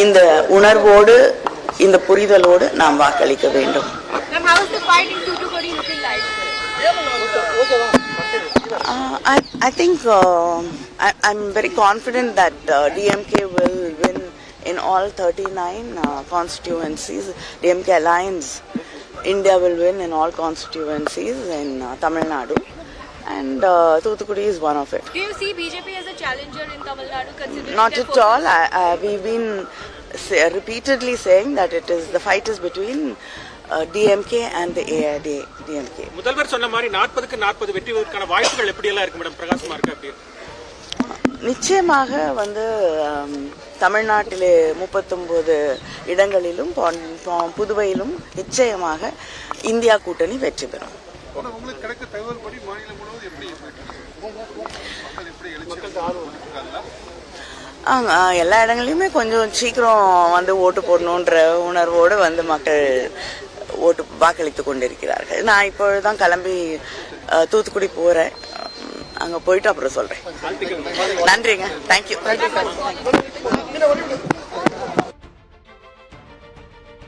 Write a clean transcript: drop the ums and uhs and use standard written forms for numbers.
இந்த உணர்வோடு இந்த புரிதலோடு நாம் வாக்களிக்க வேண்டும். I think I'm very confident that DMK will win in all 39 constituencies. DMK Alliance India will win in all constituencies in Tamil Nadu, and Thoothukudi is one of it. Do you see BJP as a challenger in Tamil Nadu? Considering not at all. We've been repeatedly saying that the fight is between DMK and the AIADMK. முதல்வர் சொன்ன மாதிரி 40க்கு 40 வெற்றிக்கான வாய்ப்புகள் எப்படி எல்லாம் இருக்கு madam? பிரகாசமா இருக்கு அப்படி? நிச்சயமாக தமிழ்நாட்டிலே 39 இடங்களிலும் புதுவையிலும் நிச்சயமாக இந்தியா கூட்டணி வெற்றி பெறும். உங்களுக்கு கிடைக்க தகவல் படி மாநிலம் முழுவதும் எப்படி எல்லா இடங்களையுமே கொஞ்சம் சீக்கிரம் ஓட்டு போடணுன்ற உணர்வோடு மக்கள் வாக்களித்து கொண்டிருக்கிறார்கள். நான் இப்பொழுதுதான் கிளம்பி தூத்துக்குடி போறேன். அங்க போயிட்டு அப்புறம் சொல்றேன். நன்றிங்க. தேங்க்யூ.